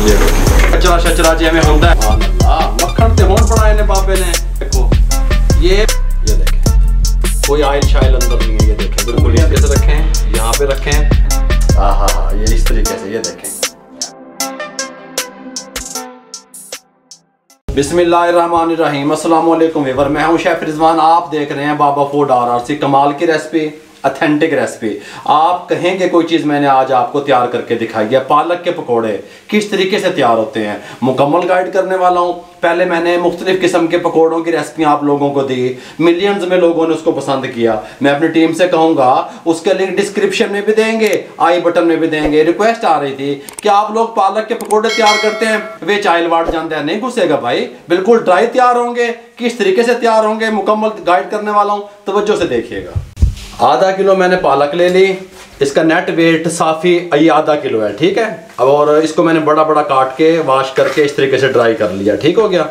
ये कचरा शचरा जे में होता है मक्खन ते होन बनाए ने बाबे ने। देखो ये देखें कोई आयल शायल अंदर नहीं है। ये देखें बिल्कुल इस कैसे रखे हैं, यहाँ पे रखे हैं। हाँ ये इस तरीके से। ये देखें बिस्मिल्लाहिर्रहमानिर्रहीम। अस्सलाम वालेकुम व्यूअर, मैं हूं शेफ रिजवान। आप देख रहे हैं बाबा फूड RRC। कमाल की रेसिपी, ऑथेंटिक रेसिपी। आप कहेंगे कोई चीज़ मैंने आज आपको तैयार करके दिखाई है। पालक के पकोड़े किस तरीके से तैयार होते हैं मुकम्मल गाइड करने वाला हूँ। पहले मैंने मुख्तलिफ किस्म के पकोड़ों की रेसिपी आप लोगों को दी, मिलियंस में लोगों ने उसको पसंद किया। मैं अपनी टीम से कहूँगा उसके लिंक डिस्क्रिप्शन में भी देंगे, आई बटन में भी देंगे। रिक्वेस्ट आ रही थी कि आप लोग पालक के पकोड़े तैयार करते हैं वे चाइल वाट जानते हैं। नहीं घुसेगा भाई, बिल्कुल ड्राई तैयार होंगे। किस तरीके से तैयार होंगे मुकम्मल गाइड करने वाला हूँ, तवज्जो से देखिएगा। आधा किलो मैंने पालक ले ली। इसका नेट वेट साफ़ी ये आधा किलो है, ठीक है। और इसको मैंने बड़ा बड़ा काट के वॉश करके इस तरीके से ड्राई कर लिया, ठीक हो गया।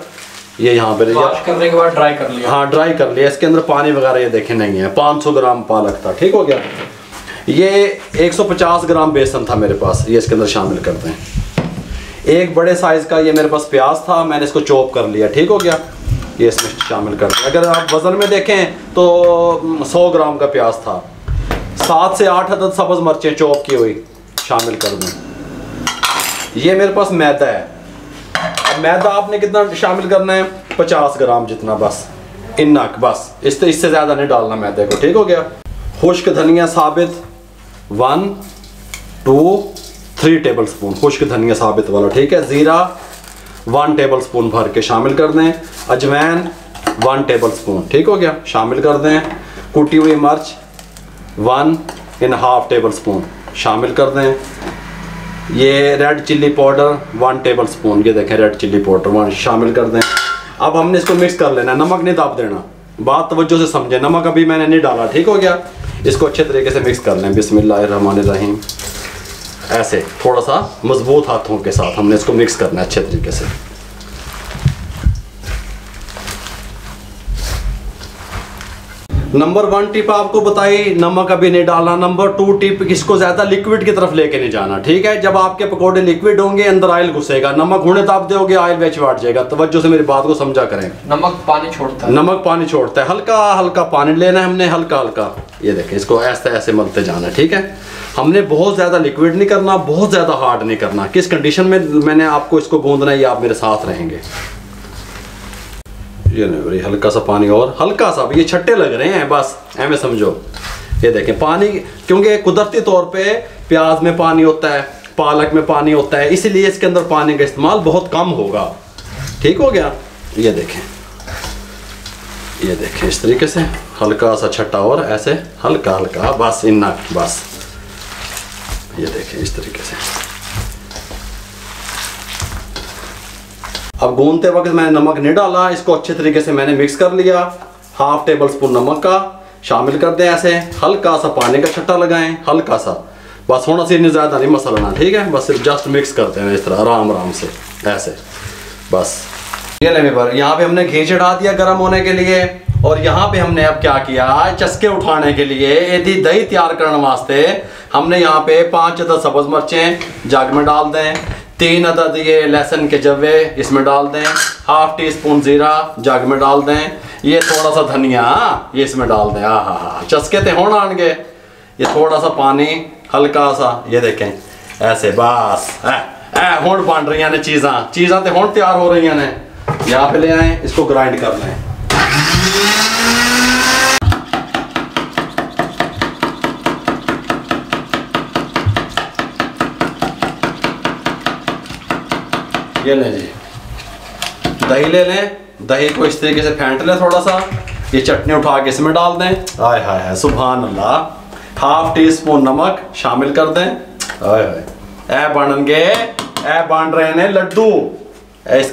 ये यहाँ पे वॉश करने के बाद ड्राई कर लिया। हाँ ड्राई कर लिया। इसके अंदर पानी वगैरह ये देखे नहीं है। 500 ग्राम पालक था, ठीक हो गया। ये 150 ग्राम बेसन था मेरे पास, ये इसके अंदर शामिल करते हैं। एक बड़े साइज़ का ये मेरे पास प्याज था, मैंने इसको चॉप कर लिया, ठीक हो गया। ये इसमें शामिल कर दें। अगर आप वज़न में देखें तो 100 ग्राम का प्याज था। 7 से 8 अदद सब्ज़ मिर्चें चॉप की हुई शामिल कर दें। ये मेरे पास मैदा है। अब मैदा आपने कितना शामिल करना है? 50 ग्राम जितना, बस इन्ना, बस इससे ज़्यादा नहीं डालना मैदे को, ठीक हो गया। खुश्क धनिया साबित 1 2 3 टेबल स्पून खुश्क धनिया साबित वाला, ठीक है। ज़ीरा 1 टेबल स्पून भर के शामिल कर दें। अजवाइन 1 टेबल स्पून, ठीक हो गया, शामिल कर दें। कुटी हुई मिर्च 1.5 टेबल स्पून शामिल कर दें। ये red chilli powder 1 table spoon, ये देखें रेड चिल्ली पाउडर 1 शामिल कर दें। अब हमने इसको मिक्स कर लेना, नमक नहीं दाब देना। बात तवज्जो से समझे, नमक अभी मैंने नहीं डाला, ठीक हो गया। इसको अच्छे तरीके से मिक्स कर लें। बिस्मिल्लाहिर्रहमानिर्रहीम। ऐसे थोड़ा सा मजबूत हाथों के साथ हमने इसको मिक्स करना है अच्छे तरीके से। नंबर 1 टिप आपको बताई, नमक अभी नहीं डालना। नंबर 2 टिप, इसको ज़्यादा लिक्विड की तरफ लेके नहीं जाना, ठीक है। जब आपके पकोड़े लिक्विड होंगे अंदर ऑयल घुसेगा, नमक होने दाब दोगे ऑयल बेच बांट जाएगा। तवज्जो से मेरी बात को समझा करें। नमक पानी छोड़ता है, नमक पानी छोड़ता है। हल्का हल्का पानी लेना है हमने, हल्का हल्का। ये देखें, इसको ऐसे मलते जाना है, ठीक है। हमने बहुत ज़्यादा लिक्विड नहीं करना, बहुत ज़्यादा हार्ड नहीं करना। किस कंडीशन में मैंने आपको इसको गूंदना है, ये आप मेरे साथ रहेंगे। ये नहीं भाई, हल्का सा पानी और हल्का सा, ये छट्टे लग रहे हैं बस, ऐमें समझो। ये देखें पानी, क्योंकि कुदरती तौर पे प्याज में पानी होता है, पालक में पानी होता है, इसलिए इसके अंदर पानी का इस्तेमाल बहुत कम होगा, ठीक हो गया। ये देखें इस तरीके से हल्का सा छट्टा और ऐसे हल्का हल्का, बस इन्ना, बस। ये देखें इस तरीके से। अब गूंदते वक्त मैंने नमक नहीं डाला, इसको अच्छे तरीके से मैंने मिक्स कर लिया। 1/2 टेबल स्पून नमक का शामिल कर दें। ऐसे हल्का सा पानी का छट्टा लगाएं, हल्का सा, बस होना चाहिए, ज़्यादा नहीं मसलना, ठीक है। बस जस्ट मिक्स करते हैं इस तरह आराम से, ऐसे बस। ये ले मेरे यहाँ पे हमने घी चढ़ा दिया गर्म होने के लिए। और यहाँ पे हमने अब क्या किया, चस्के उठाने के लिए यदि दही तैयार करने वास्ते हमने यहाँ पे 5 अदद सब्ज़ मिर्चें जग में डाल दें। 3 अदद ये लहसुन के जवे इसमें डाल दें। 1/2 टीस्पून ज़ीरा जग में डाल दें। ये थोड़ा सा धनिया ये इसमें डाल दें। हाँ चस्के ते होना आनगे। ये थोड़ा सा पानी हल्का सा, ये देखें ऐसे, बस होन बन रही ने चीज़ां ते होन तैयार हो रही ने। यहाँ पे ले आए, इसको ग्राइंड कर लें। ये लें जी, दही ले लें। दही को इस तरीके से फेंट लें थोड़ा सा। ये चटनी उठा के इसमें डाल दें। आय हाय सुभान अल्लाह। 1/2 टीस्पून नमक शामिल कर दें। आय हाय ए बन रहे हैं लड्डू।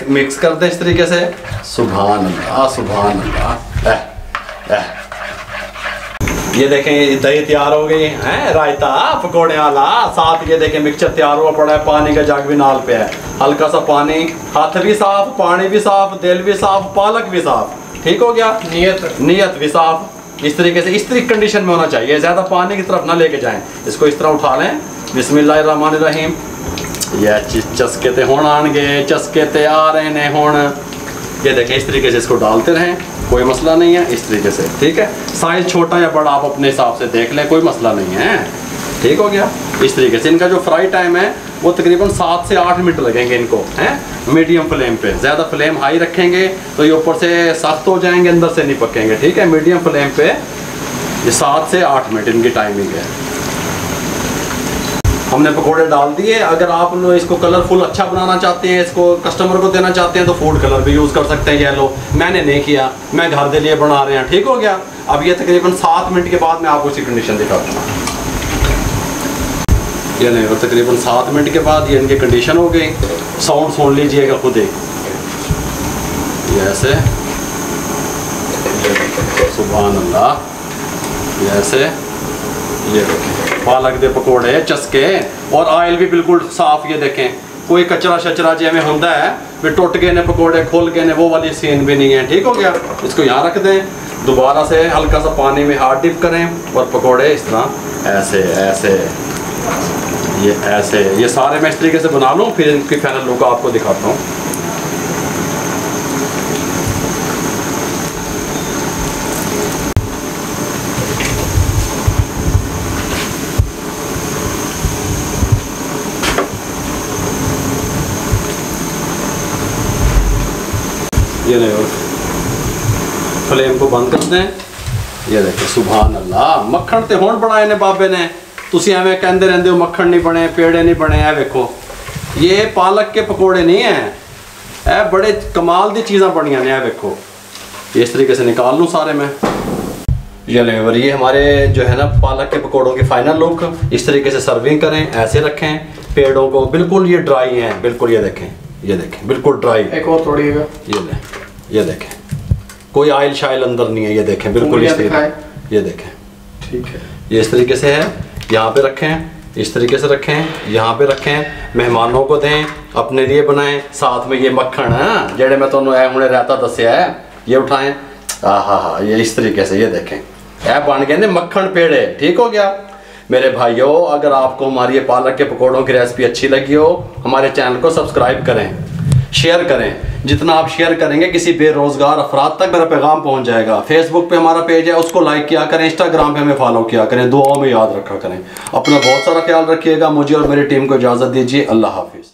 मिक्स कर दें इस तरीके से। सुभान अल्लाह सुभान अल्लाह। ये देखें दही तैयार हो गई है, रायता पकौड़े वाला। साथ ये देखें मिक्सचर तैयार हुआ पड़ा है, पानी का जग भी नाल पे है। हल्का सा पानी, हाथ भी साफ, पानी भी साफ, दिल भी साफ, पालक भी साफ, ठीक हो गया। नीयत भी साफ। इस तरीके से, इस तरीके कंडीशन में होना चाहिए। ज़्यादा पानी की तरफ ना लेके जाएं। इसको इस तरह उठा लें। बिस्मिल्लाहिर्रहमानिर्रहीम। ये चस्के ते हुण आएंगे, चस्के ते आ रहे ने हुण। ये देखें इस तरीके से इसको डालते रहें, कोई मसला नहीं है। इस तरीके से ठीक है। साइज़ छोटा या बड़ा आप अपने हिसाब से देख लें, कोई मसला नहीं है। ठीक हो गया। इस तरीके से इनका जो फ्राई टाइम है वो तकरीबन 7 से 8 मिनट लगेंगे इनको, हैं, मीडियम फ्लेम पे। ज़्यादा फ्लेम हाई रखेंगे तो ये ऊपर से सख्त हो जाएंगे, अंदर से नहीं पकेंगे। ठीक है, मीडियम फ्लेम पे ये 7 से 8 मिनट इनकी टाइमिंग है। हमने पकोड़े डाल दिए। अगर आप लोग इसको कलरफुल अच्छा बनाना चाहते हैं, इसको कस्टमर को देना चाहते हैं तो फूड कलर भी यूज़ कर सकते हैं। येलो मैंने नहीं किया, मैं घर के लिए बना रहे हैं। ठीक हो गया। अब ये तकरीबन 7 मिनट के बाद मैं आपको इसकी कंडीशन दिखाता हूँ। ये नहीं, और तकरीबन 7 मिनट के बाद ये इनकी कंडीशन हो गई। साउंड सुन लीजिएगा खुद ही। ये ऐसे, सुभान अल्लाह। ये ऐसे, ये देखें पालक दे पकौड़े चस्के, और ऑयल भी बिल्कुल साफ। ये देखें कोई कचरा शचरा जिमें होता है भी टुट गए ने पकौड़े, खोल गए ने, वो वाली सीन भी नहीं है। ठीक हो गया। इसको यहाँ रख दें, दोबारा से हल्का सा पानी में हाथ डिप करें और पकौड़े इस तरह ऐसे ऐसे, ये ऐसे, ये सारे मैं इस तरीके से बना लूँ, फिर इनकी फाइनल लुक आपको दिखाता हूँ। ये नहीं, और फ्लेम को बंद कर दें। ये देखिए सुभान अल्लाह, मक्खन ते होण बनाए ने बाबे ने। तुसी एवें कहंदे रहंदे हो मक्खन नहीं बने, पेड़े नहीं बने। है वेखो, ये पालक के पकोड़े नहीं हैं, ए बड़े कमाल दी चीज़ां बनियां ने। वेखो, ये इस तरीके से निकाल लूँ सारे मैं। ये ले, और ये हमारे जो है ना पालक के पकोड़ों की फाइनल लुक। इस तरीके से सर्विंग करें, ऐसे रखें पेड़ों को। बिल्कुल ये ड्राई हैं, बिल्कुल। ये देखें, ये देखें बिल्कुल ड्राई। एक और तोड़िएगा। ये देखें कोई आयल शायल अंदर नहीं है। ये देखें बिल्कुल इस तरीके। ये देखें, ठीक है। ये इस तरीके से है। यहाँ पे रखें, इस तरीके से रखें, यहाँ पे रखें, मेहमानों को दें, अपने लिए बनाएं। साथ में ये मक्खन है जेड़े मैं तुहानू हुणे रहता दस्या है, ये उठाएं। हाँ, ये इस तरीके से। ये देखें यह बन गए ने मक्खन पेड़े। ठीक हो गया। मेरे भाइयों, अगर आपको हमारी ये पालक के पकौड़ों की रेसिपी अच्छी लगी हो, हमारे चैनल को सब्सक्राइब करें, शेयर करें। जितना आप शेयर करेंगे किसी बेरोजगार अफराद तक मेरा पैगाम पहुंच जाएगा। फेसबुक पे हमारा पेज है, उसको लाइक किया करें। इंस्टाग्राम पे हमें फॉलो किया करें। दुआओं में याद रखा करें। अपना बहुत सारा ख्याल रखिएगा। मुझे और मेरी टीम को इजाज़त दीजिए। अल्लाह हाफिज़।